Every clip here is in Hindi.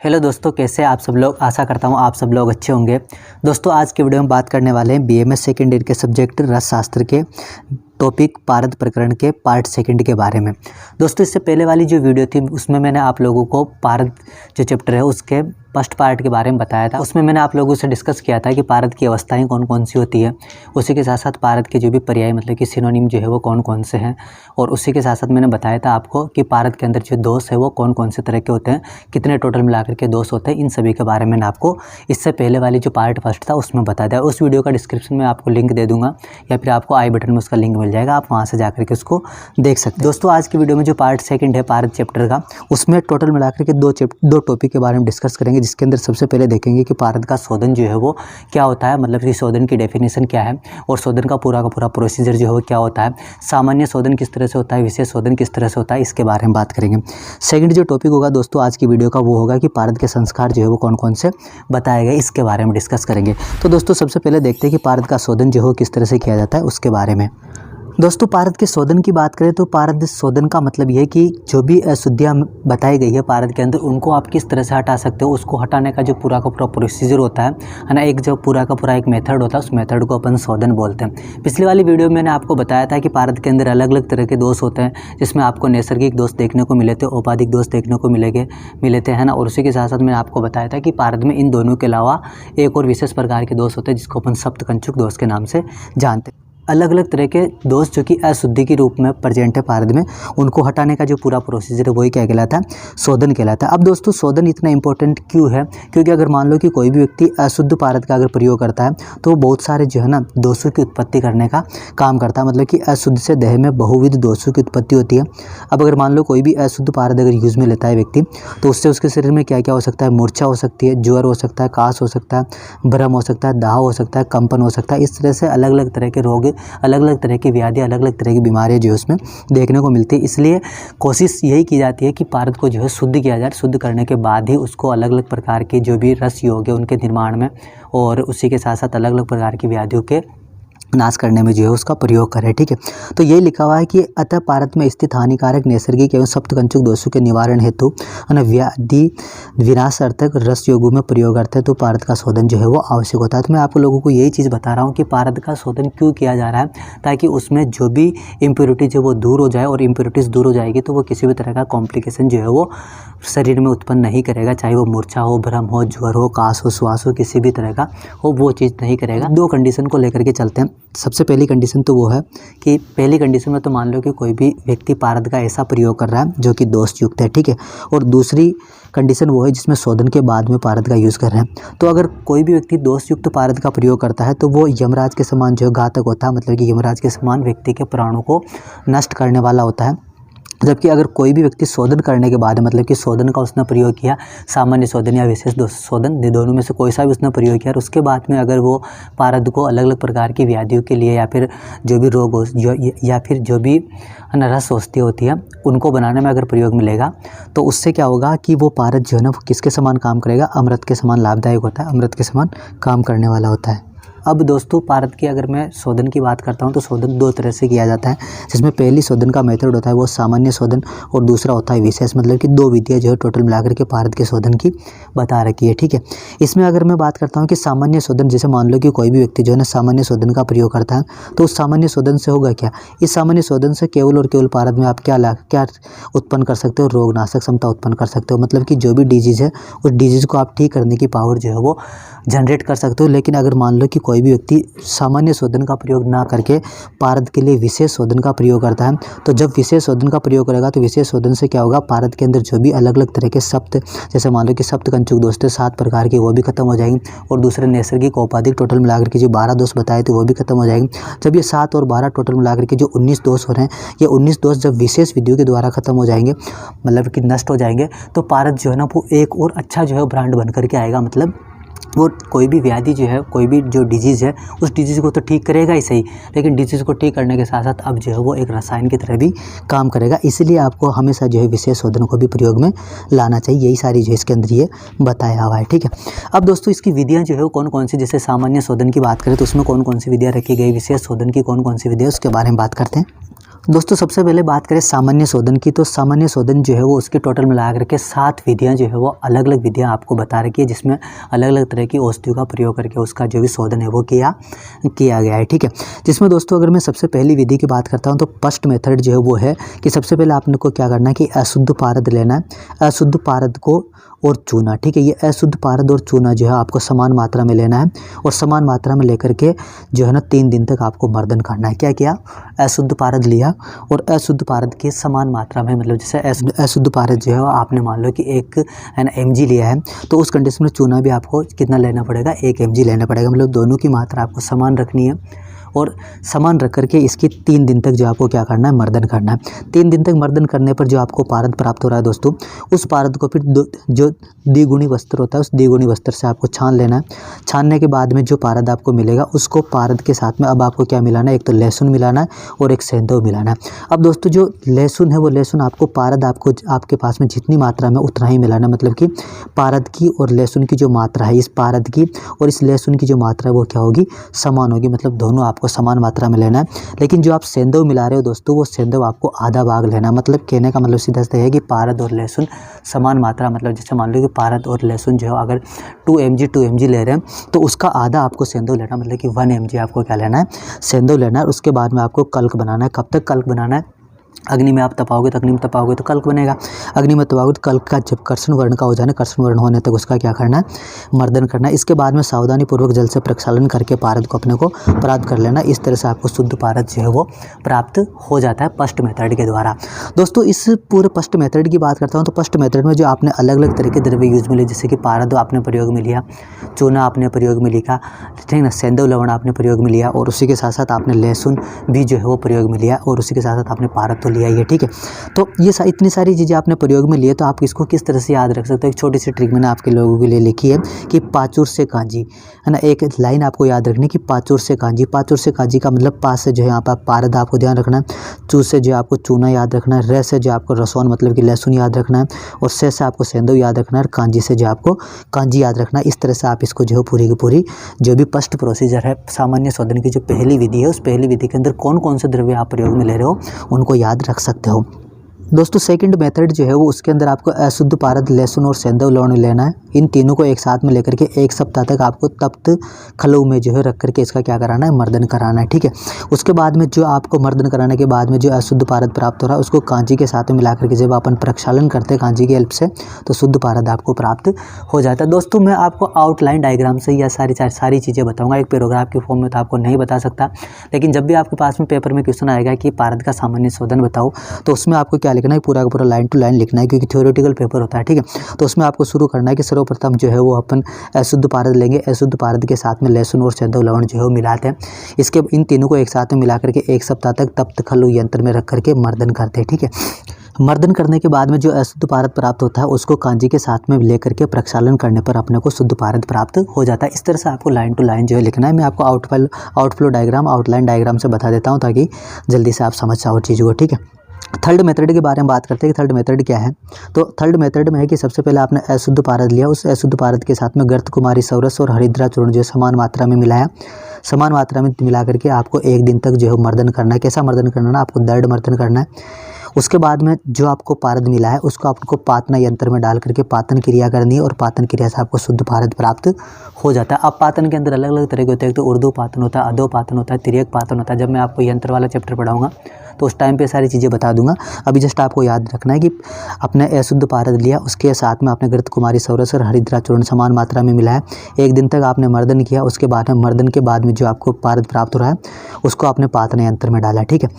हेलो दोस्तों, कैसे आप सब लोग। आशा करता हूँ आप सब लोग अच्छे होंगे। दोस्तों आज के वीडियो में बात करने वाले हैं बीएमएस सेकेंड ईयर के सब्जेक्ट रसशास्त्र के टॉपिक पारद प्रकरण के पार्ट सेकंड के बारे में। दोस्तों इससे पहले वाली जो वीडियो थी उसमें मैंने आप लोगों को पारद जो चैप्टर है उसके फर्स्ट पार्ट के बारे में बताया था। उसमें मैंने आप लोगों से डिस्कस किया था कि पारद की अवस्थाएं कौन कौन सी होती है, उसी के साथ साथ पारद के जो भी पर्याय मतलब कि सिनोनिम जो है वो कौन कौन से हैं, और उसी के साथ साथ मैंने बताया था आपको कि पारद के अंदर जो दोष है वो कौन कौन से तरह के होते हैं, कितने टोटल मिलाकर के दोष होते हैं, इन सभी के बारे में मैंने आपको इससे पहले वाली जो पार्ट फर्स्ट था उसमें बताया था। उस वीडियो का डिस्क्रिप्शन में आपको लिंक दे दूँगा या फिर आपको आई बटन में उसका लिंक मिल जाएगा, आप वहाँ से जाकर के उसको देख सकते हैं। दोस्तों आज की वीडियो में जो पार्ट सेकंड है पारद चैप्टर का, उसमें टोटल मिलाकर के दो टॉपिक के बारे में डिस्कस करेंगे, जिसके अंदर सबसे पहले देखेंगे कि पारद का शोधन जो है वो क्या होता है, मतलब कि शोधन की डेफिनेशन क्या है और शोधन का पूरा प्रोसीजर जो है वो क्या होता है, सामान्य शोधन किस तरह से होता है, विशेष शोधन किस तरह से होता है, इसके बारे में बात करेंगे। सेकंड जो टॉपिक होगा दोस्तों आज की वीडियो का वो होगा कि पारद के संस्कार जो है वो कौन कौन से बताए गए, इसके बारे में डिस्कस करेंगे। तो दोस्तों सबसे पहले देखते हैं कि पारद का शोधन जो है किस तरह से किया जाता है उसके बारे में। दोस्तों पारद के शोधन की बात करें तो पारद शोधन का मतलब यह है कि जो भी अशुद्धियाँ बताई गई है पारद के अंदर उनको आप किस तरह से हटा सकते हो, उसको हटाने का जो पूरा प्रोसीजर होता है ना, एक जो पूरा का पूरा एक मेथड होता है, उस मेथड को अपन शोधन बोलते हैं। पिछली वाली वीडियो में मैंने आपको बताया था कि पारद के अंदर अलग अलग तरह के दोष होते हैं, जिसमें आपको नैसर्गिक दोष देखने को मिले थे, औपाधिक दोष देखने को मिले थे है ना, और उसी के साथ साथ मैंने आपको बताया था कि पारद में इन दोनों के अलावा एक और विशेष प्रकार के दोष होते हैं जिसको अपन सप्तकंचुक दोष के नाम से जानते हैं। अलग अलग तरह के दोष जो कि अशुद्धि के रूप में प्रेजेंट है पारद में, उनको हटाने का जो पूरा प्रोसीजर है वही क्या कहलाता है, शोधन कहलाता है। अब दोस्तों शोधन इतना इंपॉर्टेंट क्यों है, क्योंकि अगर मान लो कि कोई भी व्यक्ति अशुद्ध पारद का अगर प्रयोग करता है तो बहुत सारे जो है ना दोषों की उत्पत्ति करने का काम करता है, मतलब कि अशुद्ध से देह में बहुविध दोषों की उत्पत्ति होती है। अब अगर मान लो कोई भी अशुद्ध पारद अगर यूज़ में लेता है व्यक्ति तो उससे उसके शरीर में क्या क्या हो सकता है, मूर्छा हो सकती है, ज्वर हो सकता है, काश हो सकता है, भ्रम हो सकता है, दाह हो सकता है, कंपन हो सकता है। इस तरह से अलग अलग तरह के रोग, अलग अलग तरह की व्याधि, अलग अलग तरह की बीमारियां जो है उसमें देखने को मिलती है। इसलिए कोशिश यही की जाती है कि पारद को जो है शुद्ध किया जाए, शुद्ध करने के बाद ही उसको अलग अलग प्रकार के जो भी रस योग है उनके निर्माण में और उसी के साथ साथ अलग अलग प्रकार की व्याधियों के नाश करने में जो है उसका प्रयोग करें। ठीक है, तो यही लिखा हुआ है कि अतः पारद में स्थित हानिकारक नैसर्गिक एवं सप्तकंचुक दोषों के निवारण हेतु व्याधि विनाशार्थक रस योगों में प्रयोग करते हैं तो पारद का शोधन जो है वो आवश्यक होता है। तो मैं आप लोगों को यही चीज़ बता रहा हूँ कि पारद का शोधन क्यों किया जा रहा है, ताकि उसमें जो भी इम्प्योरिटीज है वो दूर हो जाए, और इम्प्योरिटीज दूर हो जाएगी तो वो किसी भी तरह का कॉम्प्लिकेशन जो है वो शरीर में उत्पन्न नहीं करेगा, चाहे वो मूर्छा हो, भ्रम हो, ज्वर हो, काश हो, श्वास हो, किसी भी तरह का हो वो चीज़ नहीं करेगा। दो कंडीशन को लेकर के चलते हैं। सबसे पहली कंडीशन तो वो है कि पहली कंडीशन में तो मान लो कि कोई भी व्यक्ति पारद का ऐसा प्रयोग कर रहा है जो कि दोष युक्त है। ठीक है, और दूसरी कंडीशन वो है जिसमें शोधन के बाद में पारद का यूज़ कर रहे हैं। तो अगर कोई भी व्यक्ति दोष युक्त पारद का प्रयोग करता है तो वो यमराज के समान जो घातक होता है, मतलब कि यमराज के समान व्यक्ति के प्राणों को नष्ट करने वाला होता है। जबकि अगर कोई भी व्यक्ति शोधन करने के बाद मतलब कि शोधन का उसने प्रयोग किया, सामान्य शोधन या विशेष शोधन, दोनों में से कोई सा भी उसने प्रयोग किया और उसके बाद में अगर वो पारद को अलग अलग प्रकार की व्याधियों के लिए या फिर जो भी रोग हो या फिर जो भी रस औषधियाँ होती है उनको बनाने में अगर प्रयोग मिलेगा तो उससे क्या होगा कि वो पारद जो है ना किसके समान काम करेगा, अमृत के समान लाभदायक होता है, अमृत के समान काम करने वाला होता है। अब दोस्तों पारद की अगर मैं शोधन की बात करता हूँ तो शोधन दो तरह से किया जाता है, जिसमें पहली शोधन का मेथड होता है वो सामान्य शोधन और दूसरा होता है विशेष, मतलब कि दो विधियाँ जो है टोटल मिलाकर के पारद के शोधन की बता रखी है। ठीक है, इसमें अगर मैं बात करता हूँ कि सामान्य शोधन, जैसे मान लो कि कोई भी व्यक्ति जो है ना सामान्य शोधन का प्रयोग करता है तो उस सामान्य शोधन से होगा क्या, इस सामान्य शोधन से केवल और केवल पारद में आप क्या उत्पन्न कर सकते हो, रोगनाशक क्षमता उत्पन्न कर सकते हो, मतलब कि जो भी डिजीज़ है उस डिजीज़ को आप ठीक करने की पावर जो है वो जनरेट कर सकते हो। लेकिन अगर मान लो कि कोई भी व्यक्ति सामान्य शोधन का प्रयोग ना करके पारद के लिए विशेष शोधन का प्रयोग करता है तो जब विशेष शोधन का प्रयोग करेगा तो विशेष शोधन से क्या होगा, पारद के अंदर जो भी अलग अलग तरह के सप्त, जैसे मान लो कि सप्तकंचुक दोष थे 7 प्रकार के, वो भी खत्म हो जाएंगे, और दूसरे नैसर्गिक औपाधिक टोटल मिलाकर के जो 12 दोष बताए थे वो भी खत्म हो जाएंगे। जब ये 7 और 12 टोटल मिलाकर के जो 19 दोष हो रहे हैं, ये 19 दोष जब विशेष विधियों के द्वारा खत्म हो जाएंगे, मतलब कि नष्ट हो जाएंगे, तो पारद जो है ना वो एक और अच्छा जो है ब्रांड बन करके आएगा। मतलब वो कोई भी व्याधि जो है, कोई भी जो डिजीज़ है उस डिजीज़ को तो ठीक करेगा ही सही, लेकिन डिजीज़ को ठीक करने के साथ साथ अब जो है वो एक रसायन की तरह भी काम करेगा। इसलिए आपको हमेशा जो है विशेष शोधन को भी प्रयोग में लाना चाहिए। यही सारी जो इसके अंदर ये बताया हुआ है। ठीक है, अब दोस्तों इसकी विधियाँ जो है वो कौन कौन सी, जैसे सामान्य शोधन की बात करें तो उसमें कौन कौन सी विधियाँ रखी गई, विशेष शोधन की कौन कौन सी विधियाँ, उसके बारे में बात करते हैं। दोस्तों सबसे पहले बात करें सामान्य शोधन की, तो सामान्य शोधन जो है वो उसकी टोटल मिला करके 7 विधियां जो है वो अलग अलग विधियां आपको बता रखी है, जिसमें अलग अलग तरह की औषधियों का प्रयोग करके उसका जो भी शोधन है वो किया गया है। ठीक है, जिसमें दोस्तों अगर मैं सबसे पहली विधि की बात करता हूँ तो फर्स्ट मेथड जो है वो है कि सबसे पहले आपने को क्या करना है कि अशुद्ध पारद लेना है। अशुद्ध पारद को और चूना, ठीक है, ये अशुद्ध पारद और चूना जो है आपको समान मात्रा में लेना है और समान मात्रा में लेकर के जो है ना 3 दिन तक आपको मर्दन करना है। क्या किया, अशुद्ध पारद लिया और अशुद्ध पारद की समान मात्रा में, मतलब जैसे अशुद्ध पारद जो है आपने मान लो कि 1 mg लिया है, तो उस कंडीशन में चूना भी आपको कितना लेना पड़ेगा, 1 mg लेना पड़ेगा। मतलब दोनों की मात्रा आपको समान रखनी है और समान रख करके इसकी 3 दिन तक जो आपको क्या करना है, मर्दन करना है। 3 दिन तक मर्दन करने पर जो आपको पारद प्राप्त हो रहा है दोस्तों, उस पारद को फिर जो द्विगुणी वस्त्र होता है उस द्विगुणी वस्त्र से आपको छान लेना है। छानने के बाद में जो पारद आपको मिलेगा उसको पारद के साथ में अब आपको क्या मिलाना है, एक तो लहसुन मिलाना है और एक सेंधव मिलाना है। अब दोस्तों जो लहसुन है वो लहसुन आपको पारद आपके पास में जितनी मात्रा में उतना ही मिलाना है। मतलब कि पारद की और लहसुन की जो मात्रा है, इस पारद की और इस लहसुन की जो मात्रा है वो क्या होगी, समान होगी। मतलब दोनों आपको समान मात्रा में लेना है। लेकिन जो आप सेंधव मिला रहे हो दोस्तों, वो सेंधव आपको आधा भाग लेना है। मतलब कहने का मतलब सीधा सा है कि पारद और लहसुन समान मात्रा, मतलब जैसे मान लो कि पारद और लहसुन जो है अगर 2 mg ले रहे हैं तो उसका आधा आपको सेंधव लेना, मतलब कि 1 mg आपको क्या लेना है, सेंधव लेना है। उसके बाद में आपको कल्क बनाना है। कब तक कल्क बनाना है, अग्नि में आप तपाओगे तो अग्नि में तपाओगे तो कल्क बनेगा। अग्नि में तपाओगे तो कल्क का जब कर्षण वर्ण का हो जाना, कर्षण वर्ण होने तक उसका क्या करना है, मर्दन करना है। इसके बाद में सावधानी पूर्वक जल से प्रक्षालन करके पारद को अपने को प्राप्त कर लेना। इस तरह से आपको शुद्ध पारद जो है वो प्राप्त हो जाता है फर्स्ट मेथड के द्वारा। दोस्तों इस पूरे फर्स्ट मेथड की बात करता हूँ तो फर्स्ट मेथड में जो आपने अलग अलग तरह के द्रव्य यूज में लिए, जैसे कि पारद आपने प्रयोग में लिया, चूना आपने प्रयोग में लिखा, ठीक है ना, सेंधव लवण आपने प्रयोग में लिया और उसी के साथ साथ आपने लहसुन भी जो है वो प्रयोग में लिया और उसी के साथ साथ आपने पारद तो लिया ही है। ठीक है, तो ये इतनी सारी चीज़ें आपने प्रयोग में लिए, तो आप इसको किस तरह से याद रख सकते हो। एक छोटी सी ट्रिक मैंने आपके लोगों के लिए लिखी है कि पाचुर से कांजी, है ना। एक लाइन आपको याद रखनी कि पाचुर से कांजी। पाचुर से कांजी का मतलब पा से जो है यहाँ पर पारद आपको ध्यान रखना है, चू से जो आपको चूना याद रखना है, रे से जो आपको रसौन मतलब कि लहसुन याद रखना है और से आपको सेंधव याद रखना है और कांजी से जो आपको कांजी याद रखना है। इस तरह से आप इसको जो है पूरी की पूरी जो भी फर्स्ट प्रोसीजर है सामान्य शोधन की जो पहली विधि है, उस पहली विधि के अंदर कौन कौन से द्रव्य आप प्रयोग में ले रहे हो उनको याद रख सकते हो। दोस्तों सेकंड मेथड जो है वो उसके अंदर आपको अशुद्ध पारद, लहसुन और सेंधव लवण लेना है। इन तीनों को एक साथ में लेकर के 1 सप्ताह तक आपको तप्त खलऊ में जो है रख करके इसका क्या कराना है, मर्दन कराना है। ठीक है, उसके बाद में जो आपको मर्दन कराने के बाद में जो अशुद्ध पारद प्राप्त हो रहा है उसको कांजी के साथ में मिला करके जब अपन प्रक्षालन करते हैं कांजी की हेल्प से, तो शुद्ध पारद आपको प्राप्त हो जाता है। दोस्तों मैं आपको आउटलाइन डायग्राम से यह सारी चीज़ें बताऊँगा। एक पैराग्राफ के फॉर्म में तो आपको नहीं बता सकता, लेकिन जब भी आपके पास में पेपर में क्वेश्चन आएगा कि पारद का सामान्य शोधन बताओ, तो उसमें आपको क्या लिखना है, पूरा का पूरा लाइन टू लाइन लिखना है, क्योंकि थ्योरेटिकल पेपर होता है। ठीक है, तो उसमें आपको शुरू करना है कि सर्वप्रथम जो है वो अपन अशुद्ध पारद लेंगे, अशुद्ध पारद के साथ में लहसुन और सेंधव लवण जो है वो मिलाते हैं। इसके इन तीनों को एक साथ में मिला करके 1 सप्ताह तक तप्त खलु यंत्र में रख करके मर्दन करते हैं। ठीक है, मर्दन करने के बाद में जो अशुद्ध पारद प्राप्त होता है उसको कांजी के साथ में लेकर के प्रक्षालन करने पर अपने को शुद्ध पारद प्राप्त हो जाता है। इस तरह से आपको लाइन टू लाइन जो है लिखना है। मैं आपको आउटफ्लो डायग्राम, आउटलाइन डायग्राम से बता देता हूँ ताकि जल्दी से आप समझ जाओ चीज़ों को। ठीक है, थर्ड मेथड के बारे में बात करते हैं कि थर्ड मेथड क्या है। तो थर्ड मेथड में है कि सबसे पहले आपने अशुद्ध पारद लिया, उस अशुद्ध पारद के साथ में गर्त कुमारी सौरस और हरिद्रा चूर्ण जो समान मात्रा में मिलाया। समान मात्रा में मिला करके आपको 1 दिन तक जो है मर्दन करना है। कैसा मर्दन करना है, आपको दर्द मर्दन करना है। उसके बाद में जो आपको पारद मिला है उसको आपको पातना यंत्र में डाल करके पातन क्रिया करनी है और पातन क्रिया से आपको शुद्ध पारद प्राप्त हो जाता है। अब पातन के अंदर अलग अलग तरह के होते हैं, तो उर्दू पातन होता है, अधो पातन होता है, तिर्यक पातन होता है। जब मैं आपको यंत्र वाला चैप्टर पढ़ाऊंगा तो उस टाइम पे सारी चीज़ें बता दूंगा। अभी जस्ट आपको याद रखना है कि अपने अशुद्ध पारद लिया, उसके साथ में आपने घृत कुमारी सौरस और हरिद्रा चूर्ण समान मात्रा में मिलाया। 1 दिन तक आपने मर्दन किया। उसके बाद में मर्दन के बाद में जो आपको पारद प्राप्त हो रहा है उसको आपने पातन यंत्र में डाला। ठीक है,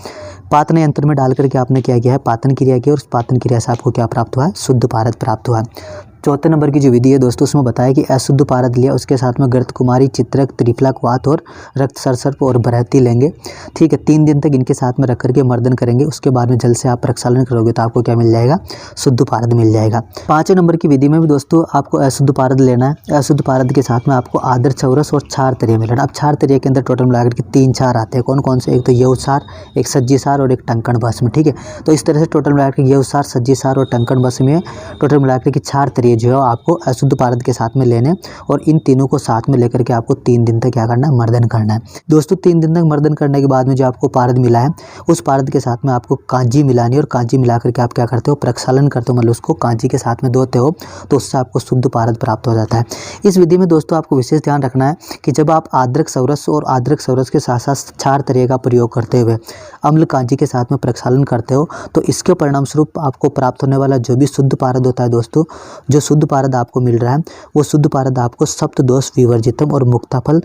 पातन यंत्र में डाल करके आपने क्या किया है, पातन क्रिया की और उस पातन क्रिया से आपको क्या प्राप्त हुआ है, शुद्ध पारद प्राप्त हुआ है। चौथे नंबर की जो विधि है दोस्तों उसमें बताया कि अशुद्ध पारद लिया, उसके साथ में गर्त कुमारी, चित्रक, त्रिफला, क्वाथ और रक्त सरसर्प और बृहति लेंगे। ठीक है, 3 दिन तक इनके साथ में रख करके मर्दन करेंगे। उसके बाद में जल से आप प्रक्षालन करोगे तो आपको क्या मिल जाएगा, शुद्ध पारद मिल जाएगा। 5वें नंबर की विधि में भी दोस्तों आपको अशुद्ध पारद लेना है। अशुद्ध पारद के साथ में आपको आदर चौरस और क्षार तरिया मिलाना। अब क्षार तरिया के अंदर टोटल मिलाकर के 3 क्षार आते हैं। कौन कौन से, एक तो यव क्षार, एक सज्जी क्षार और एक टंकण भस्म। ठीक है, तो इस तरह से टोटल मिलाकर यव क्षार, सज्जी क्षार और टंकण भस्म में टोटल मिलाकर के क्षार तरिया तरह जो है आपको अशुद्ध पारद के साथ में लेने और इन तीनों को साथ में लेकर के आपको 3 दिन तक क्या करना है, मर्दन करना है। दोस्तों 3 दिन तक मर्दन करने के बाद में जो आपको पारद मिला है उस पारद के साथ में आपको कांजी मिलानी है और कांजी मिला करके आप क्या करते हो, प्रक्षालन करते हो, मतलब उसको कांजी के साथ में धोते हो तो उससे आपको शुद्ध पारद प्राप्त हो जाता है। इस विधि में दोस्तों आपको विशेष ध्यान रखना है कि जब आप आद्रक सौरस और आद्रक सौरस के साथ साथ क्षार तरह का प्रयोग करते हुए अम्ल कांजी के साथ में प्रक्षालन करते हो तो इसके परिणाम स्वरूप आपको प्राप्त होने वाला जो भी शुद्ध पारद होता है दोस्तों, जो शुद्ध पारद आपको मिल रहा है वो शुद्ध पारद आपको सप्तदोष विवर्जितम और मुक्ताफल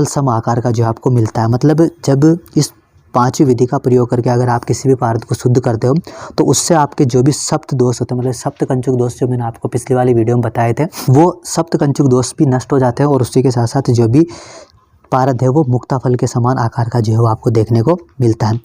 सम आकार का जो आपको मिलता है। मतलब जब इस 5वीं विधि का प्रयोग करके अगर आप किसी भी पारद को शुद्ध करते हो तो उससे आपके जो भी सप्त दोष होते हैं, मतलब सप्त कंचुक दोष जो मैंने आपको पिछली वाली वीडियो में बताए थे, वो सप्त कंचुक दोष भी नष्ट हो जाते हैं और उसी के साथ साथ जो भी पारद है वो मुक्ताफल के समान आकार का जो है वो आपको देखने को मिलता है।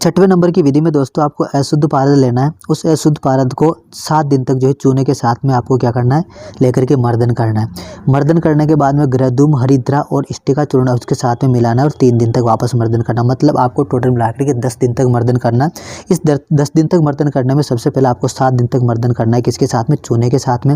6वें नंबर की विधि में दोस्तों आपको अशुद्ध पारद लेना है। उस अशुद्ध पारद को 7 दिन तक जो है चूने के साथ में आपको क्या करना है, लेकर के मर्दन करना है। मर्दन करने के बाद में ग्रहधूम, हरिद्रा और स्टिका चूर्ण उसके साथ में मिलाना है और 3 दिन तक वापस मर्दन करना। मतलब आपको टोटल मिलाकर के 10 दिन तक मर्दन करना है। इस 10 दिन तक मर्दन करने में सबसे पहले आपको 7 दिन तक मर्दन करना है, किसके साथ में, चूने के साथ में।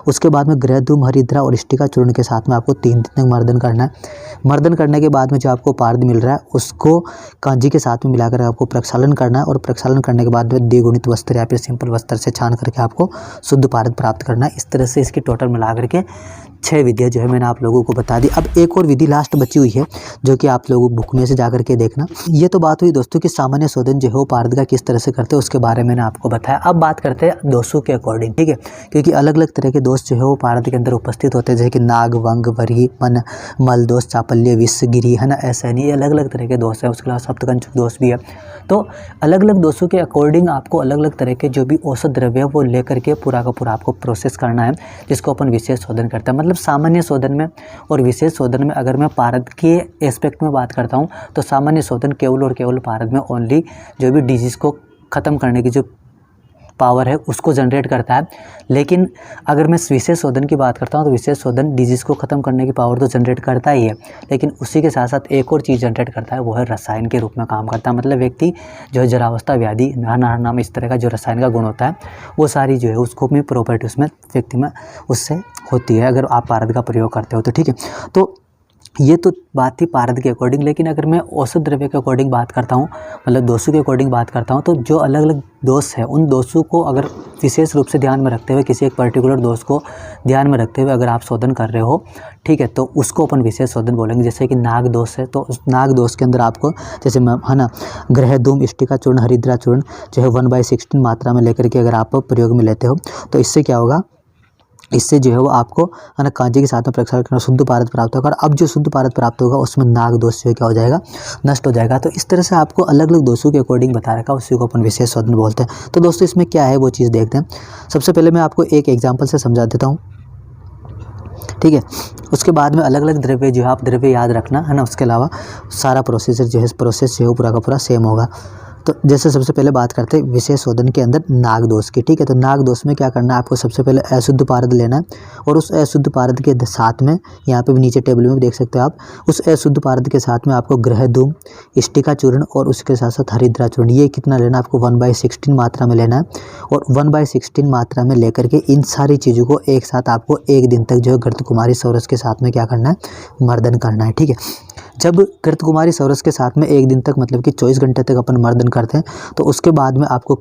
उसके बाद में ग्रहधूम, हरिद्रा और स्टिका चूर्ण के साथ में आपको 3 दिन तक मर्दन करना है। मर्दन करने के बाद में जो आपको पारद मिल रहा है उसको कांजी के साथ में मिलाकर आपको प्रक्षालन करना है और प्रक्षालन करने के बाद में द्विगुणित वस्त्र या फिर सिंपल वस्त्र से छान करके आपको शुद्ध पारद प्राप्त करना है। इस तरह से इसकी टोटल मिलाकर के 6 विधियाँ जो है मैंने आप लोगों को बता दी। अब एक और विधि लास्ट बची हुई है जो कि आप लोगों बुक में से जाकर के देखना। ये तो बात हुई दोस्तों कि सामान्य शोधन जो है वो पारद का किस तरह से करते हैं उसके बारे में मैंने आपको बताया। अब बात करते हैं दोषों के अकॉर्डिंग, ठीक है, क्योंकि अलग अलग तरह के दोष जो है वो पारद के अंदर उपस्थित होते हैं, जैसे कि नाग, वंग, वरी, मन, मल दोष, चापल्य, विष, गिरी, है ना, ऐसा नहीं, ये अलग अलग तरह के दोष है। उसके अलावा सप्तकंचुक दोष भी है। तो अलग अलग दोषों के अकॉर्डिंग आपको अलग अलग तरह के जो भी औषध द्रव्य है वो लेकर के पूरा का पूरा आपको प्रोसेस करना है, जिसको अपन विशेष शोधन करते हैं। मतलब सामान्य शोधन में और विशेष शोधन में अगर मैं पारद के एस्पेक्ट में बात करता हूँ तो सामान्य शोधन केवल और केवल पारद में ओनली जो भी डिजीज़ को ख़त्म करने की जो पावर है उसको जनरेट करता है। लेकिन अगर मैं विशेष शोधन की बात करता हूँ तो विशेष शोधन डिजीज़ को ख़त्म करने की पावर तो जनरेट करता ही है, लेकिन उसी के साथ साथ एक और चीज़ जनरेट करता है, वो है रसायन के रूप में काम करता है। मतलब व्यक्ति जो है जरावस्था, व्याधि, नाम इस तरह का जो रसायन का गुण होता है वो सारी जो है उसको भी प्रॉपर्टी उसमें व्यक्ति में उससे होती है अगर आप पारद का प्रयोग करते हो तो, ठीक है। तो ये तो बात थी पारद के अकॉर्डिंग। लेकिन अगर मैं औषध द्रव्य के अकॉर्डिंग बात करता हूँ, मतलब दोषों के अकॉर्डिंग बात करता हूँ, तो जो अलग अलग दोष है उन दोषों को अगर विशेष रूप से ध्यान में रखते हुए, किसी एक पर्टिकुलर दोष को ध्यान में रखते हुए अगर आप शोधन कर रहे हो, ठीक है, तो उसको अपन विशेष शोधन बोलेंगे। जैसे कि नाग दोष है तो उस नाग दोष के अंदर आपको जैसे है ना ग्रहधूम, स्टिका चूर्ण, हरिद्रा चूर्ण जो है 1/16 मात्रा में लेकर के अगर आप प्रयोग में लेते हो तो इससे क्या होगा, इससे जो है वो आपको है ना कांजी के साथ में प्रक्षालन करना, शुद्ध पारद प्राप्त होगा। और अब जो शुद्ध पारद प्राप्त होगा उसमें नाग दोष जो क्या हो जाएगा, नष्ट हो जाएगा। तो इस तरह से आपको अलग अलग दोषों के अकॉर्डिंग बता रखा, उसी को अपन विशेष शोधन बोलते हैं। तो दोस्तों इसमें क्या है वो चीज़ देखते हैं। सबसे पहले मैं आपको एक एग्जाम्पल से समझा देता हूँ, ठीक है। उसके बाद में अलग अलग द्रव्य जो है आप द्रव्य याद रखना, है ना। उसके अलावा सारा प्रोसेस जो है वो पूरा का पूरा सेम होगा। तो जैसे सबसे पहले बात करते हैं विशेष शोधन के अंदर नाग दोष की, ठीक है। तो नाग दोष में क्या करना है, आपको सबसे पहले अशुद्ध पारद लेना है और उस अशुद्ध पारद के साथ में, यहाँ पे भी नीचे टेबल में भी देख सकते हो आप, उस अशुद्ध पारद के साथ में आपको ग्रहधूम, स्टिका चूर्ण और उसके साथ साथ हरिद्रा चूर्ण, ये कितना लेना है आपको 1/16 मात्रा में लेना है। और 1/16 मात्रा में लेकर के इन सारी चीज़ों को एक साथ आपको 1 दिन तक जो है घृतकुमारी सौरस के साथ में क्या करना है, मर्दन करना है, ठीक है। जब घृतकुमारी सौरस के साथ में 1 दिन तक मतलब कि 24 घंटे तक अपन मर्दन करते हैं तो उसके बाद में आपको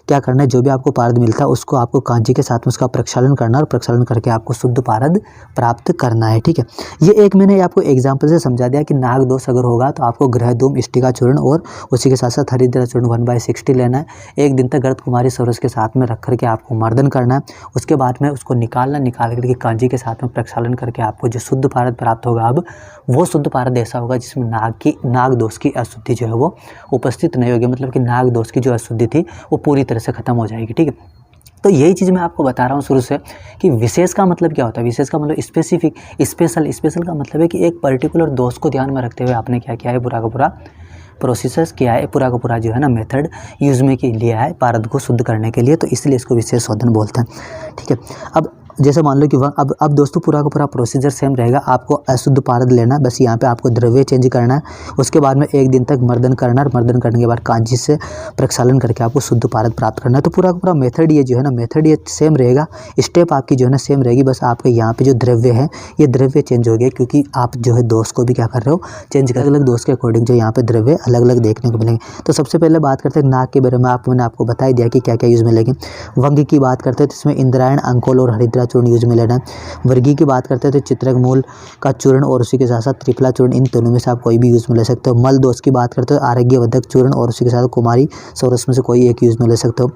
क्या करना है, जो भी आपको पारद मिलता है उसको आपको कांजी के साथ में उसका प्रक्षालन करना और प्रक्षालन करके आपको शुद्ध पारद प्राप्त करना है, ठीक है। ये एक मैंने आपको एग्जांपल से समझा दिया कि नाग दोष अगर होगा तो आपको ग्रहधूम, स्टिका चूर्ण और उसी के साथ साथ हरिद्रा चूर्ण 1/60 लेना है। 1 दिन तक घृतकुमारी सौरस के साथ में रख करके आपको मर्दन करना है। उसके बाद में उसको निकाल करके कांजी के साथ में प्रक्षालन करके आपको जो शुद्ध पारद प्राप्त होगा, अब वो शुद्ध पारद ऐसा होगा जिसमें नाग दोष की अशुद्धि जो है वो उपस्थित नहीं होगी। मतलब कि नाग दोष की जो अशुद्धि थी वो पूरी तरह से खत्म हो जाएगी, ठीक है। तो यही चीज़ मैं आपको बता रहा हूँ शुरू से कि विशेष का मतलब क्या होता है। विशेष का मतलब स्पेसिफिक, स्पेशल का मतलब है कि एक पर्टिकुलर दोष को ध्यान में रखते हुए आपने क्या किया है, पूरा का पूरा प्रोसेस किया है, पूरा का पूरा जो है ना मेथड यूज़ में लिया है पारद को शुद्ध करने के लिए, तो इसलिए इसको विशेष शोधन बोलते हैं, ठीक है। अब जैसे मान लो कि वह अब दोस्तों पूरा का पूरा प्रोसीजर सेम रहेगा। आपको अशुद्ध पारद लेना, बस यहाँ पे आपको द्रव्य चेंज करना है। उसके बाद में 1 दिन तक मर्दन करना है। मर्दन करने के बाद कांची से प्रक्षालन करके आपको शुद्ध पारद प्राप्त करना है। तो पूरा का पूरा मेथड ये जो है ना, मेथड ये सेम रहेगा, स्टेप आपकी जो है ना सेम रहेगी। बस आपके यहाँ पे जो द्रव्य है ये द्रव्य चेंज हो गया, क्योंकि आप जो है दोष को भी क्या कर रहे हो, चेंज कर। अलग दोष के अकॉर्डिंग जो यहाँ पे द्रव्य अलग अलग देखने को मिलेंगे। तो सबसे पहले बात करते हैं नाक के बारे में। मैंने आपको बता ही दिया कि क्या क्या यूज़ में लेंगे। वंग की बात करते हैं तो इसमें इंद्रायण, अंकोल और हरिद्रा चूर्ण यूज में लेना है। वर्गी की बात करते हैं तो चित्रक मूल का चूर्ण और उसी के साथ साथ त्रिफला चूर्ण, इन दोनों में से आप कोई भी यूज में ले सकते हो। मल दोष की बात करते हो आरोग्यवर्धक चूर्ण और उसी के साथ कुमारी सौरस में से कोई एक यूज में ले सकते हो।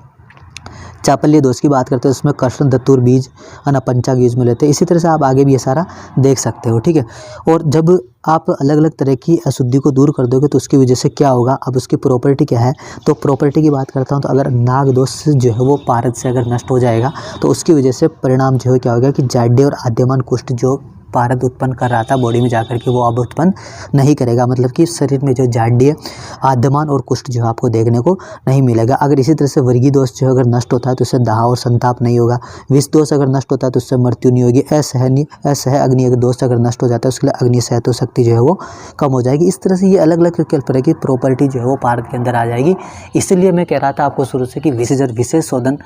चापल्य दोष की बात करते हैं उसमें कृष्ण धतूर बीज अनपंचाग यूज में लेते हैं। इसी तरह से आप आगे भी ये सारा देख सकते हो, ठीक है। और जब आप अलग अलग तरह की अशुद्धि को दूर कर दोगे तो उसकी वजह से क्या होगा, अब उसकी प्रॉपर्टी क्या है। तो प्रॉपर्टी की बात करता हूँ तो अगर नाग दोष जो है वो पारद से अगर नष्ट हो जाएगा तो उसकी वजह से परिणाम जो है क्या होगा कि जाड्य और आद्यमान कुष्ठ जो पारद उत्पन्न कर रहा था बॉडी में जाकर के, वो अब उत्पन्न नहीं करेगा। मतलब कि शरीर में जो जाड्य, आद्यमान और कुष्ठ जो आपको देखने को नहीं मिलेगा। अगर इसी तरह से वर्गी दोष जो अगर नष्ट होता है तो उससे दाह और संताप नहीं होगा। विष दोष अगर नष्ट होता है तो उससे मृत्यु नहीं होगी। असह अग्नि अगर दोष अगर नष्ट हो जाता है उसके लिए अग्नि सहतो शक्ति जो है वो कम हो जाएगी। इस तरह से ये अलग अलग तरह की प्रॉपर्टी जो है वो पारद के अंदर आ जाएगी। इसीलिए मैं कह रहा था आपको शुरू से कि विशेष शोधन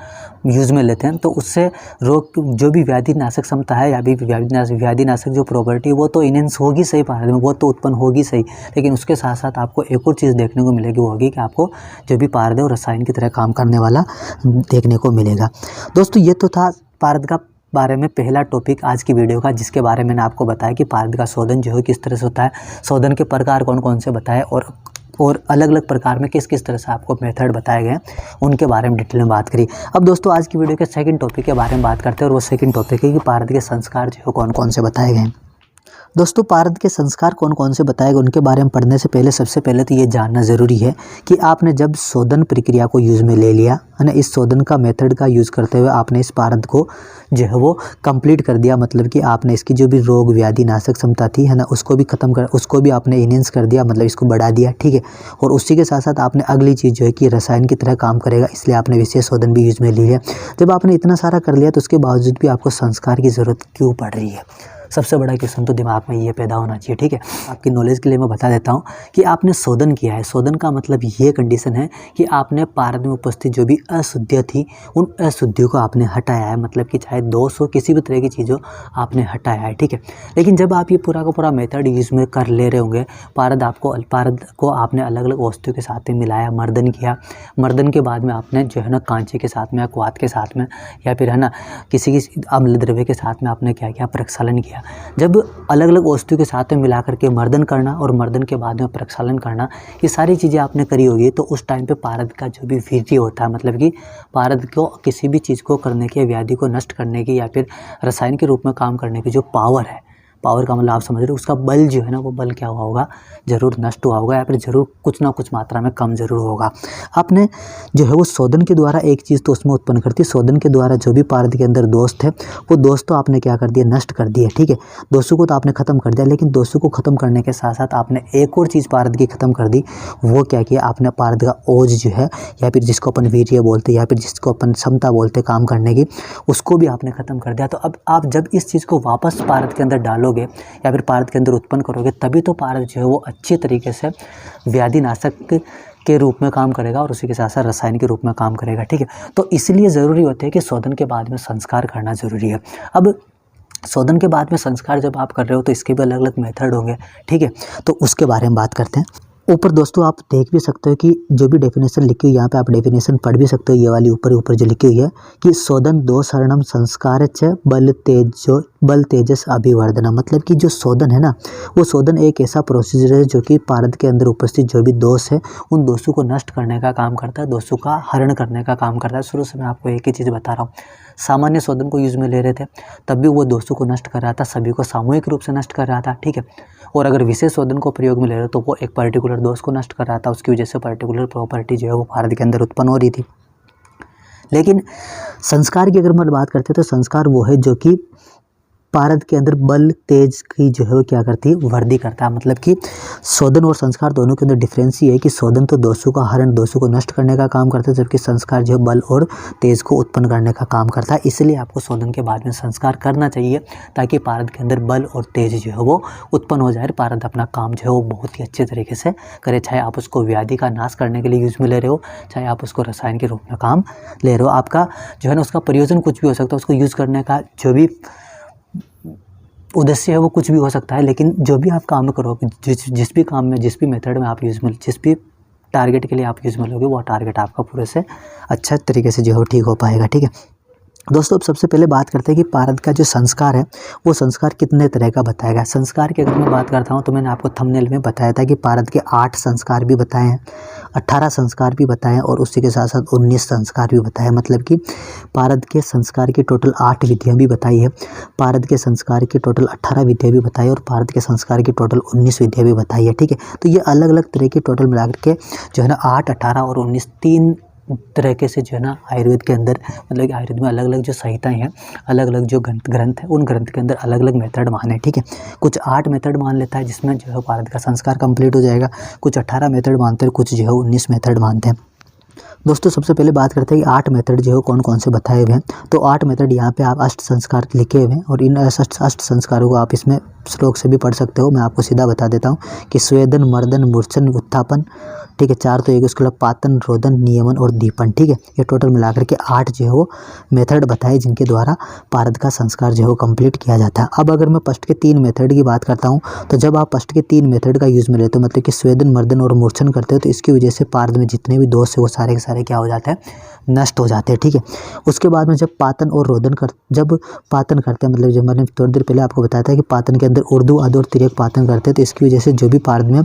यूज में लेते हैं तो उससे रोग जो भी व्याधि नाशक क्षमता है या भी व्याधि नाशक जो प्रॉपर्टी वो तो इनहेंस होगी सही पारद में, वो तो उत्पन्न होगी सही, लेकिन उसके साथ साथ आपको एक और चीज़ देखने को मिलेगी, वो होगी कि आपको जो भी पारद है वो रसायन की तरह काम करने वाला देखने को मिलेगा। दोस्तों ये तो था पारद का बारे में पहला टॉपिक आज की वीडियो का, जिसके बारे में मैंने आपको बताया कि पारद का शोधन जो है किस तरह से होता है, शोधन के प्रकार कौन कौन से बताए और अलग अलग प्रकार में किस किस तरह से आपको मेथड बताए गए उनके बारे में डिटेल में बात करी। अब दोस्तों आज की वीडियो के सेकंड टॉपिक के बारे में बात करते हैं और वो सेकंड टॉपिक है कि पारद के संस्कार जो है कौन कौन से बताए गए हैं। दोस्तों पारद के संस्कार कौन कौन से बताए गए उनके बारे में पढ़ने से पहले सबसे पहले तो ये जानना ज़रूरी है कि आपने जब शोधन प्रक्रिया को यूज़ में ले लिया है ना, इस शोधन का मेथड का यूज़ करते हुए आपने इस पारद को जो है वो कंप्लीट कर दिया। मतलब कि आपने इसकी जो भी रोग व्याधि नाशक क्षमता थी है ना, उसको भी ख़त्म कर, उसको भी आपने इनहेंस कर दिया, मतलब इसको बढ़ा दिया, ठीक है। और उसी के साथ साथ आपने अगली चीज़ जो है कि रसायन की तरह काम करेगा, इसलिए आपने विशेष शोधन भी यूज़ में ली है। जब आपने इतना सारा कर लिया तो उसके बावजूद भी आपको संस्कार की ज़रूरत क्यों पड़ रही है, सबसे बड़ा क्वेश्चन तो दिमाग में ये पैदा होना चाहिए, ठीक है। आपकी नॉलेज के लिए मैं बता देता हूँ कि आपने शोधन किया है। शोधन का मतलब ये कंडीशन है कि आपने पारद में उपस्थित जो भी अशुद्धियाँ थी उन अशुद्धियों को आपने हटाया है, मतलब कि चाहे दोष हो किसी भी तरह की चीज़ हो आपने हटाया है, ठीक है। लेकिन जब आप ये पूरा का पूरा मेथड यूज़ में कर ले रहे होंगे, पारद को आपने अलग अलग वस्तुओं के साथ में मिलाया, मर्दन किया, मर्दन के बाद में आपने जो है ना कांचे के साथ में या क्वाथ के साथ में या फिर है ना किसी अम्ल द्रव्य के साथ में आपने क्या किया, प्रक्षालन किया। जब अलग अलग वस्तुओं के साथ में मिला करके मर्दन करना और मर्दन के बाद में प्रक्षालन करना, ये सारी चीज़ें आपने करी होगी, तो उस टाइम पे पारद का जो भी वीर्य होता है, मतलब कि पारद को किसी भी चीज़ को करने की, व्याधि को नष्ट करने की या फिर रसायन के रूप में काम करने की जो पावर है, पावर का मतलब आप समझ रहे हो, उसका बल जो है ना वो बल क्या हुआ होगा, ज़रूर नष्ट हुआ होगा या फिर ज़रूर कुछ ना कुछ मात्रा में कम ज़रूर होगा। आपने जो है वो शोधन के द्वारा एक चीज़ तो उसमें उत्पन्न करती, शोधन के द्वारा जो भी पारद के अंदर दोष थे वो दोष तो आपने क्या कर दिया, नष्ट कर दिया, ठीक है। दोषों को तो आपने ख़त्म कर दिया, लेकिन दोषों को ख़त्म करने के साथ साथ आपने एक और चीज़ पारद की ख़त्म कर दी। वो क्या किया आपने, पारद का ओज जो है या फिर जिसको अपन वीर्य बोलते या फिर जिसको अपन क्षमता बोलते काम करने की, उसको भी आपने ख़त्म कर दिया। तो अब आप जब इस चीज़ को वापस पारद के अंदर डालोगे या फिर पारद के अंदर उत्पन्न करोगे, तभी तो पारद जो है वो अच्छे तरीके से व्याधि नाशक के रूप में काम करेगा और उसी के साथ साथ रसायन के रूप में काम करेगा, ठीक है। तो इसलिए ज़रूरी होता है कि शोधन के बाद में संस्कार करना ज़रूरी है। अब शोधन के बाद में संस्कार जब आप कर रहे हो तो इसके भी अलग अलग मेथड होंगे, ठीक है। तो उसके बारे में बात करते हैं। ऊपर दोस्तों आप देख भी सकते हो कि जो भी डेफिनेशन लिखी हुई, यहाँ पे आप डेफिनेशन पढ़ भी सकते हो, ये वाली ऊपर जो लिखी हुई है कि शोधन दोषहरणम संस्कार च बल तेजस अभिवर्धना। मतलब कि जो शोधन है ना, वो शोधन एक ऐसा प्रोसीजर है जो कि पारद के अंदर उपस्थित जो भी दोष है उन दोषों को नष्ट करने का काम करता है, दोषों का हरण करने का काम करता है। शुरू से मैं आपको एक ही चीज़ बता रहा हूँ, सामान्य शोधन को यूज़ में ले रहे थे तब भी वो दोषों को नष्ट कर रहा था, सभी को सामूहिक रूप से नष्ट कर रहा था, ठीक है। और अगर विशेष शोधन को प्रयोग में ले रहे हो तो वो एक पर्टिकुलर दोष को नष्ट कर रहा था, उसकी वजह से पर्टिकुलर प्रॉपर्टी जो है वो पारद के अंदर उत्पन्न हो रही थी। लेकिन संस्कार की अगर मैं बात करते हैं तो संस्कार वो है जो कि पारद के अंदर बल तेज की जो है वो क्या करती है, वृद्धि करता है। मतलब कि शोधन और संस्कार दोनों के अंदर डिफरेंस ये है कि शोधन तो दोषों का हरण, दोषों को नष्ट करने का काम करता है, जबकि संस्कार जो है बल और तेज को उत्पन्न करने का काम करता है। इसलिए आपको शोधन के बाद में संस्कार करना चाहिए ताकि पारद के अंदर बल और तेज जो है वो उत्पन्न हो जाए, पारद अपना काम जो है वो बहुत ही अच्छे तरीके से करे। चाहे आप उसको व्याधि का नाश करने के लिए यूज में ले रहे हो, चाहे आप उसको रसायन के रूप में काम ले रहे हो, आपका जो है ना उसका प्रयोजन कुछ भी हो सकता है, उसको यूज़ करने का जो भी उद्देश्य है वो कुछ भी हो सकता है, लेकिन जो भी आप काम करोगे, जिस भी काम में, जिस भी मेथड में आप यूज़ में, जिस भी टारगेट के लिए आप यूज़ में लोगे, वो टारगेट आपका पूरे से अच्छा तरीके से जो है ठीक हो पाएगा। ठीक है दोस्तों, अब सबसे पहले बात करते हैं कि पारद का जो संस्कार है वो संस्कार कितने तरह का बताया गया। संस्कार की अगर मैं बात करता हूँ तो मैंने आपको थंबनेल में बताया था कि पारद के 8 संस्कार भी बताए हैं, 18 संस्कार भी बताए हैं और उसी के साथ साथ 19 संस्कार भी बताए हैं। मतलब कि पारद के संस्कार की टोटल 8 विधियाँ भी बताई है, पारद के संस्कार की टोटल 18 विधियाँ भी बताई है और पारद के संस्कार की टोटल 19 विधियाँ भी बताई है। ठीक है, तो ये अलग अलग तरह की टोटल मिलाकर के जो है ना 8, 18 और 19 3 तरीके से जो है ना आयुर्वेद के अंदर, मतलब कि आयुर्वेद में अलग अलग जो संहिताएं हैं, अलग अलग जो ग्रंथ है, उन ग्रंथ के अंदर अलग अलग मेथड माने। ठीक है, कुछ 8 मेथड मान लेता है जिसमें जो है पारद का संस्कार कंप्लीट हो जाएगा, कुछ 18 मेथड मानते हैं, कुछ जो है 19 मेथड मानते हैं। दोस्तों सबसे पहले बात करते हैं कि 8 मेथड जो है कौन कौन से बताए हुए हैं। तो 8 मेथड यहाँ पे आप अष्ट संस्कार लिखे हुए हैं और इन अष्ट संस्कारों को आप इसमें श्लोक से भी पढ़ सकते हो। मैं आपको सीधा बता देता हूँ कि स्वेदन, मर्दन, मूर्छन, उत्थापन, ठीक है, 4 तो एक, उसके अलावा पातन, रोदन, नियमन और दीपन। ठीक है, ये टोटल मिलाकर के 8 जो है वो मेथड बताए जिनके द्वारा पारद का संस्कार जो है वो कंप्लीट किया जाता है। अब अगर मैं फर्स्ट के 3 मेथड की बात करता हूँ तो जब आप फर्स्ट के 3 मेथड का यूज़ में लेते हो, मतलब कि स्वेदन, मर्दन और मूर्छन करते हो, तो इसकी वजह से पारद में जितने भी दोष है वो सारे के सारे क्या हो जाते हैं, नष्ट हो जाते हैं। ठीक है, उसके बाद में जब पातन और रोदन जब पातन करते हैं, मतलब जब मैंने थोड़ी देर पहले आपको बताया था कि पातन के अंदर उर्दू, आदि और तिर्यक पातन करते हैं, तो इसकी वजह से जो भी पारद में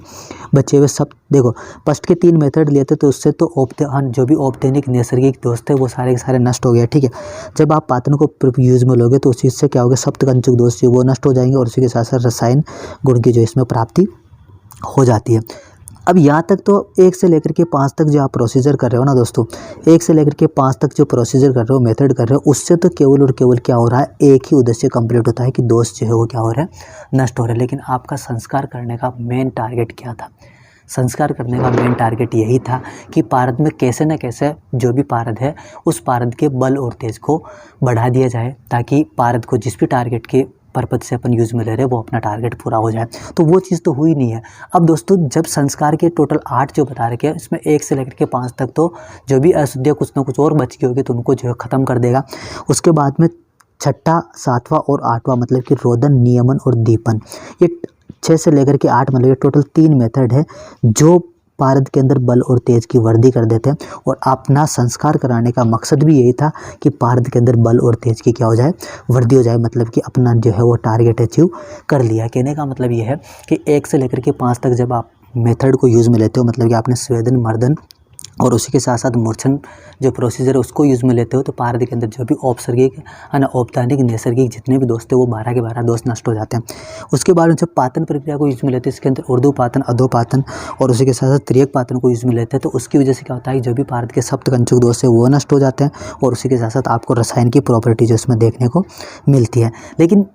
बचे हुए सब, देखो फर्स्ट के 3 मेथड लेते तो उससे तो जो भी औपदेनिक नैसर्गिक दोष थे वो सारे के सारे नष्ट हो गए। ठीक है, जब आप पातन को यूज़ में लोगे तो उस चीज़ से क्या होगा, सप्तकंचुक दोष जो वो नष्ट हो जाएंगे और उसी के साथ साथ रसायन गुण की जो इसमें प्राप्ति हो जाती है। अब यहाँ तक तो 1 से लेकर के 5 तक जो आप प्रोसीजर कर रहे हो ना दोस्तों, 1 से लेकर के 5 तक जो प्रोसीजर कर रहे हो, मेथड कर रहे हो, उससे तो केवल और केवल क्या हो रहा है, एक ही उद्देश्य कंप्लीट होता है कि दोष जो है वो क्या हो रहा है, नष्ट हो रहा है। लेकिन आपका संस्कार करने का मेन टारगेट क्या था? संस्कार करने का मेन टारगेट यही था कि पारद में कैसे न कैसे जो भी पारद है उस पारद के बल और तेज को बढ़ा दिया जाए, ताकि पारद को जिस भी टारगेट के पर्पज से अपन यूज़ में ले रहे हैं वो अपना टारगेट पूरा हो जाए। तो वो चीज़ तो हुई नहीं है। अब दोस्तों जब संस्कार के टोटल 8 जो बता रखे हैं, इसमें 1 से लेकर के 5 तक तो जो भी अशुद्धियाँ कुछ ना कुछ और बच गई होगी तो उनको जो है ख़त्म कर देगा। उसके बाद में 6ठा, 7वां और 8वां, मतलब कि रोदन, नियमन और दीपन, ये 6 से लेकर के 8, मतलब ये टोटल 3 मेथड है जो पारद के अंदर बल और तेज की वृद्धि कर देते हैं। और अपना संस्कार कराने का मकसद भी यही था कि पारद के अंदर बल और तेज की क्या हो जाए, वृद्धि हो जाए, मतलब कि अपना जो है वो टारगेट अचीव कर लिया। कहने का मतलब ये है कि 1 से लेकर के 5 तक जब आप मेथड को यूज़ में लेते हो, मतलब कि आपने स्वेदन, मर्दन और उसी के साथ साथ मूर्छन जो प्रोसीजर है उसको यूज़ में लेते हो, तो पारद के अंदर जो भी औपसर्गिक औपदानिक नैसर्गिक जितने भी दोष थे वो 12 के 12 दोष नष्ट हो जाते हैं। उसके बाद जब पातन प्रक्रिया को यूज़ में लेते हैं, इसके अंदर उर्दू पातन, अधो पातन और उसी के साथ साथ तिर्यक पातन को यूज़ में लेते हैं, तो उसकी वजह से क्या होता है कि जो भी पारद के सप्तकंचुक दोष है वो नष्ट हो जाते हैं और उसी के साथ साथ आपको रसायन की प्रॉपर्टी जो इसमें देखने को मिलती है। लेकिन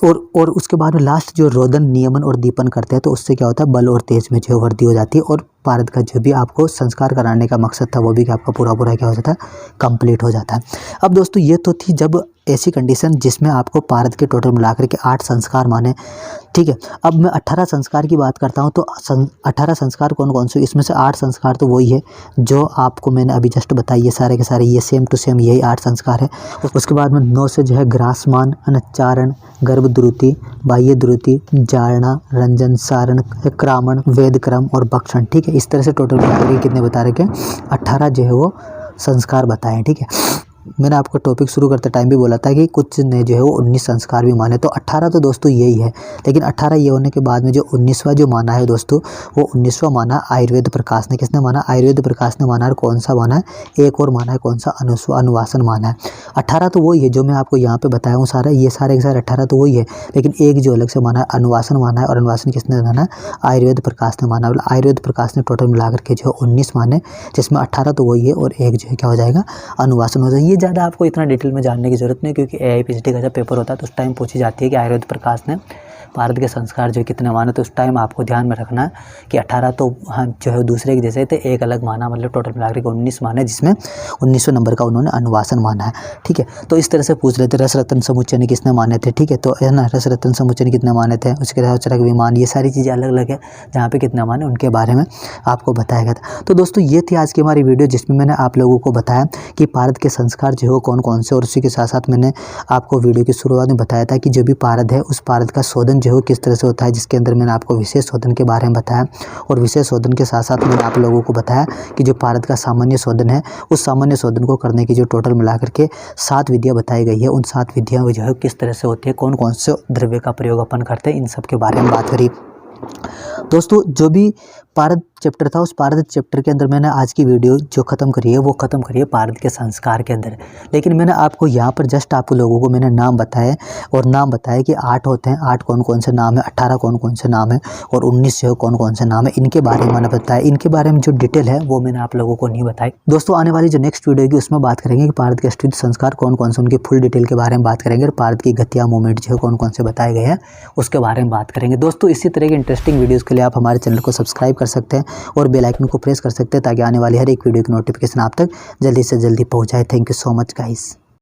और उसके बाद में लास्ट जो रोदन, नियमन और दीपन करते हैं, तो उससे क्या होता है, बल और तेज में जो वृद्धि हो जाती है और पारद का जो भी आपको संस्कार कराने का मकसद था वो भी आपका पूरा क्या हो जाता है, कंप्लीट हो जाता है। अब दोस्तों ये तो थी जब ऐसी कंडीशन जिसमें आपको पारद के टोटल मिलाकर के 8 संस्कार माने। ठीक है, अब मैं 18 संस्कार की बात करता हूँ, तो 18 संस्कार कौन कौन से, इसमें से 8 संस्कार तो वही है जो आपको मैंने अभी जस्ट बताई है, सारे के सारे ये सेम टू सेम यही 8 संस्कार है। उसके बाद में 9 से जो है ग्रासमान, अनच्चारण, गर्भद्रुति, बाह्य द्रुति, जारणा, रंजन, सारण, क्रामण, वेद क्रम और भक्षण। ठीक है, इस तरह से टोटल मिलाकर के कितने बता रखे, 18 जो है वो संस्कार बताएं। ठीक है, मैंने आपको टॉपिक शुरू करते टाइम भी बोला था कि कुछ ने जो है वो 19 संस्कार भी माने, तो 18 तो दोस्तों यही है। लेकिन 18 ये होने के बाद में जो 19वां जो माना है दोस्तों, वो 19वां माना आयुर्वेद प्रकाश ने। किसने माना? आयुर्वेद प्रकाश ने माना। और कौन सा माना है? एक और माना है, कौन सा? अनुवासन माना है। 18 तो वही है जो मैं आपको यहाँ पे बताया हूँ, सारा ये सारे के सारे 18 तो वही है, लेकिन एक जो अलग से माना है अनुवासन माना है। और अनुवासन किसने माना है? आयुर्वेद प्रकाश ने माना। आयुर्वेद प्रकाश ने टोटल मिलाकर के जो 19 माने, जिसमें 18 तो वही है और एक जो है क्या हो जाएगा, अनुवासन हो जाएगा। ये ज़्यादा आपको इतना डिटेल में जानने की ज़रूरत नहीं, क्योंकि AIPCT का जब पेपर होता है तो उस टाइम पूछी जाती है कि आयुर्वेद प्रकाश ने भारत के संस्कार जो कितने माने। तो उस टाइम आपको ध्यान में रखना है कि 18 तो हम जो है दूसरे के जैसे थे, एक अलग माना, मतलब टोटल मिलाकर 19 माने, जिसमें 1900 नंबर का उन्होंने अनुवासन माना है। ठीक है, तो इस तरह से पूछ लेते रस रत्न समुच्चय ने किसने माने थे। ठीक है, तो है ना, रस रत्न समुच्चय ने कितने माने थे, उसके अलावा चरक विमान, ये सारी चीज़ें अलग अलग है, जहाँ पे कितने माने उनके बारे में आपको बताया गया था। तो दोस्तों ये थी आज की हमारी वीडियो, जिसमें मैंने आप लोगों को बताया कि भारत के संस्कार जो है कौन कौन से, और उसी के साथ साथ मैंने आपको वीडियो की शुरुआत में बताया था कि जो भी पारद है उस पारद का शोधन जो है किस तरह से होता है, जिसके अंदर मैंने आपको विशेष शोधन के बारे में बताया, और विशेष शोधन के साथ साथ मैंने आप लोगों को बताया कि जो पारद का सामान्य शोधन है, उस सामान्य शोधन को करने की जो टोटल मिलाकर के 7 विधियाँ बताई गई है, उन 7 विधियाँ जो है किस तरह से होती है, कौन कौन से द्रव्य का प्रयोग अपन करते हैं, इन सब के बारे में बात करी। दोस्तों जो भी पारद चैप्टर था, उस पारद चैप्टर के अंदर मैंने आज की वीडियो जो ख़त्म करी है वो ख़त्म करी है पारद के संस्कार के अंदर। लेकिन मैंने आपको यहाँ पर जस्ट आप लोगों को मैंने नाम बताए, और नाम बताया कि 8 होते हैं, 8 कौन कौन से नाम है, 18 कौन कौन से नाम है, और 19 जो कौन कौन से नाम है, इनके बारे में मैंने बताया। इनके बारे में जो डिटेल है वो मैंने आप लोगों को नहीं बताई। दोस्तों आने वाली जो नेक्स्ट वीडियो होगी उसमें बात करेंगे कि पारद के अष्टविध संस्कार कौन कौन से, उनकी फुल डिटेल के बारे में बात करेंगे, और पारद की गतियाँ मूवमेंट जो है कौन कौन से बताए गए हैं उसके बारे में बात करेंगे। दोस्तों इसी तरह की इंटरेस्टिंग वीडियोज़ के लिए आप हमारे चैनल को सब्सक्राइब कर सकते हैं और बेल आइकन को प्रेस कर सकते हैं, ताकि आने वाली हर एक वीडियो की नोटिफिकेशन आप तक जल्दी से जल्दी पहुंच जाए। Thank you so much guys.